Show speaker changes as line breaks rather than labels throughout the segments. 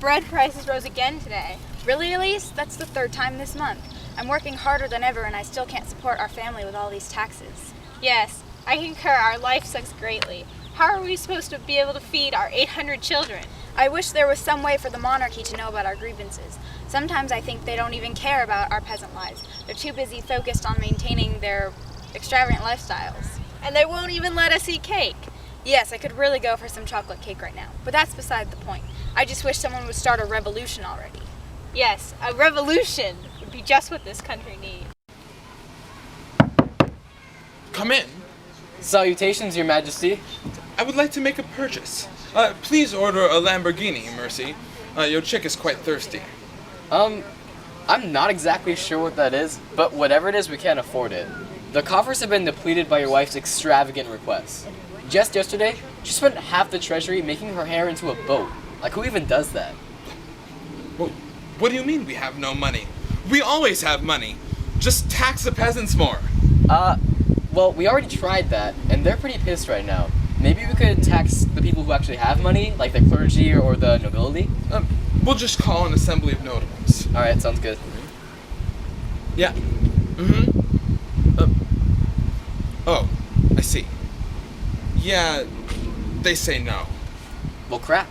bread prices rose again today.
Really, Elise? That's the third time this month. I'm working harder than ever and I still can't support our family with all these taxes.
Yes, I concur. Our life sucks greatly. How are we supposed to be able to feed our 800 children?
I wish there was some way for the monarchy to know about our grievances. Sometimes I think they don't even care about our peasant lives. They're too busy focused on maintaining their extravagant lifestyles.
And they won't even let us eat cake.
Yes, I could really go for some chocolate cake right now, but that's beside the point. I just wish someone would start a revolution already.
Yes, a revolution would be just what this country needs.
Come in.
Salutations, Your Majesty.
I would like to make a purchase. Please order a Lamborghini, Mercy. Your chick is quite thirsty.
I'm not exactly sure what that is, but whatever it is, we can't afford it. The coffers have been depleted by your wife's extravagant requests. Just yesterday, she spent half the treasury making her hair into a boat. Like, who even does that?
Well, what do you mean we have no money? We always have money. Just tax the peasants more.
Well, we already tried that, and they're pretty pissed right now. Maybe we could tax the people who actually have money, like the clergy or the nobility?
We'll just call an assembly of notables.
Alright, sounds good.
Yeah. Oh, I see. Yeah, they say no.
Well, crap.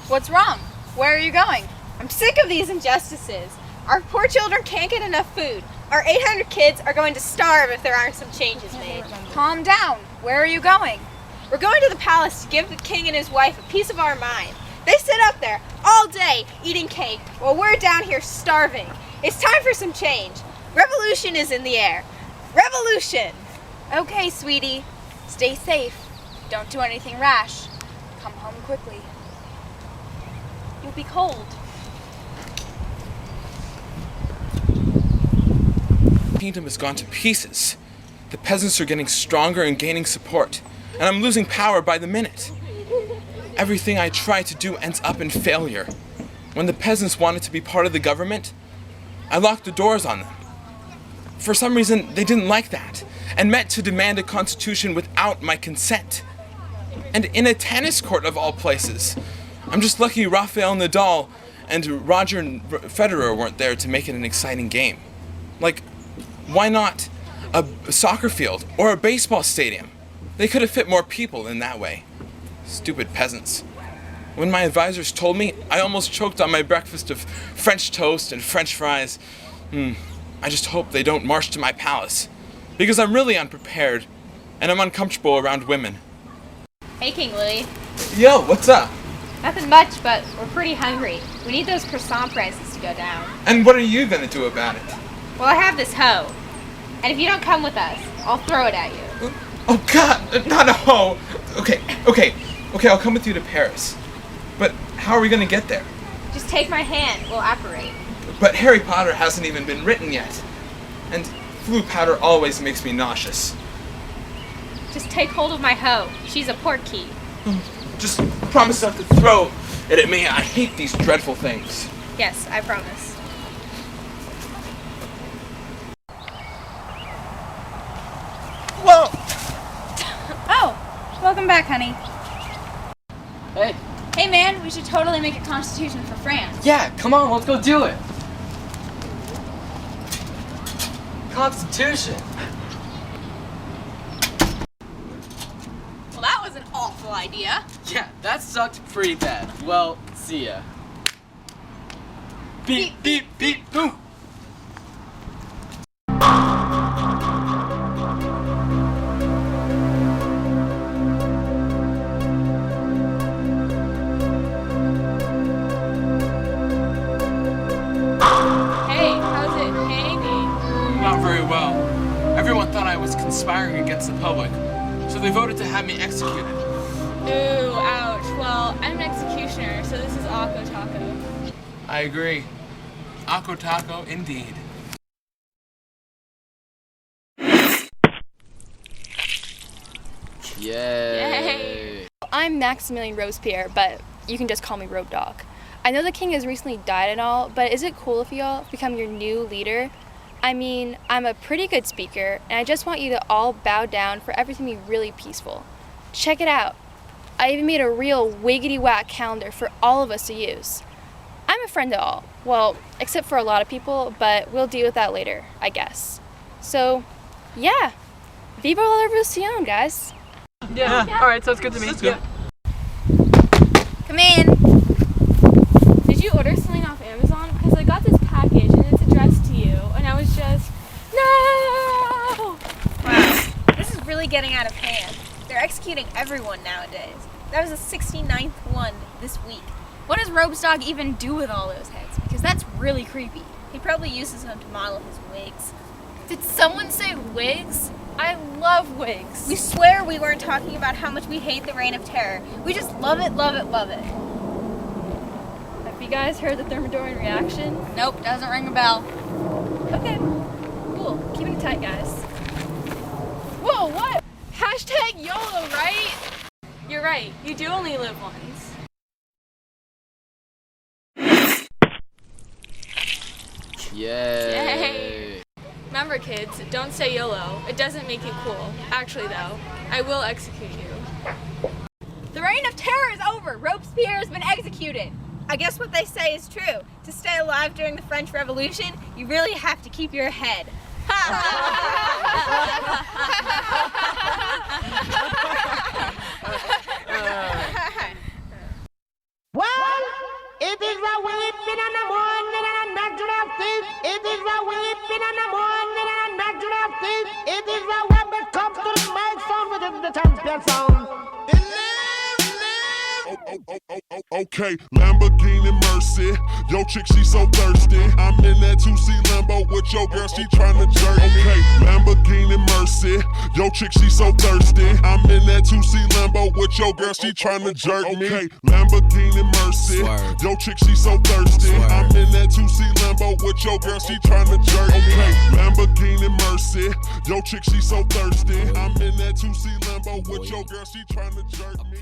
What's wrong? Where are you going?
I'm sick of these injustices. Our poor children can't get enough food. Our 800 kids are going to starve if there aren't some changes made.
Calm down. Where are you going?
We're going to the palace to give the king and his wife a piece of our mind. They sit up there all day eating cake while we're down here starving. It's time for some change. Revolution is in the air. Revolution!
Okay, sweetie. Stay safe. Don't do anything rash. Come home quickly. You'll be cold.
The kingdom has gone to pieces. The peasants are getting stronger and gaining support, and I'm losing power by the minute. Everything I try to do ends up in failure. When the peasants wanted to be part of the government, I locked the doors on them. For some reason, they didn't like that, and met to demand a constitution without my consent. And in a tennis court of all places. I'm just lucky Rafael Nadal and Roger Federer weren't there to make it an exciting game. Like, why not a soccer field or a baseball stadium? They could have fit more people in that way. Stupid peasants. When my advisors told me, I almost choked on my breakfast of French toast and French fries. I just hope they don't march to my palace, because I'm really unprepared and I'm uncomfortable around women.
Hey, King Louis.
Yo, what's up?
Nothing much, but we're pretty hungry. We need those croissant prices to go down.
And what are you gonna do about it?
Well, I have this hoe. And if you don't come with us, I'll throw it at you.
Oh God, not a hoe. Okay, I'll come with you to Paris. But how are we gonna get there?
Just take my hand, we'll apparate.
But Harry Potter hasn't even been written yet. And flu powder always makes me nauseous.
Just take hold of my hoe. She's a portkey.
Just promise not to throw it at me. I hate these dreadful things.
Yes, I promise.
Whoa!
Oh, welcome back, honey.
Hey.
Hey, man, we should totally make a constitution for France.
Yeah, come on, let's go do it. Constitution.
Well, that was an awful idea.
Yeah, that sucked pretty bad. Well, see ya. Beep, beep, beep, boom.
Hey, how's it hanging?
Not very well. Everyone thought I was conspiring against the public, so they voted to have me executed.
Ooh, ouch. Well, I'm an executioner, so this is Akko Taco.
I agree. Akko Taco, indeed.
Yay!
I'm Maximilian Robespierre, but you can just call me Robe Dog. I know the king has recently died and all, but is it cool if y'all become your new leader? I mean, I'm a pretty good speaker, and I just want you to all bow down for everything to be really peaceful. Check it out. I even made a real wiggity-whack calendar for all of us to use. I'm a friend to all. Well, except for a lot of people, but we'll deal with that later, I guess. So, yeah. Viva la revolution, guys.
Yeah. All right, sounds good to me.
Let's go.
Come in.
Did you order something off Amazon? Because I got this package and it's addressed to you, and I was just, no!
Wow, this is really getting out of hand. They're executing everyone nowadays. That was the 69th one this week.
What does Robe's dog even do with all those heads? Because that's really creepy.
He probably uses them to model his wigs.
Did someone say wigs? I love wigs.
We swear we weren't talking about how much we hate the Reign of Terror. We just love it, love it, love it.
Have you guys heard the Thermidorian reaction?
Nope, doesn't ring a bell.
Okay, cool. Keeping it tight, guys. Whoa, what? Hashtag YOLO, right? You're right. You do only live once.
Yay!
Remember, kids, don't say YOLO. It doesn't make you cool. Actually, though, I will execute you.
The Reign of Terror is over. Robespierre has been executed.
I guess what they say is true. To stay alive during the French Revolution, you really have to keep your head.
Well, it is a weeping in the morning and a natural thief. It is a weeping in the morning and a natural thief. It is a when it comes to the microphone with the champion sound.
Okay, Lamborghini Mercy. Yo, chick, she so thirsty. I'm in that 2C Lambo with your girl, she tryna jerk me. Okay, Lamborghini Mercy. Yo, chick, she so thirsty. I'm in that 2C Lambo with your girl, she tryna jerk me. Okay, Lamborghini Mercy. Yo, chick, she so thirsty. I'm in that 2C Lambo with your girl, she tryna jerk me. Okay, Lamborghini Mercy. Yo, chick, she so thirsty. I'm in that 2C Lambo with your girl, she tryna jerk me.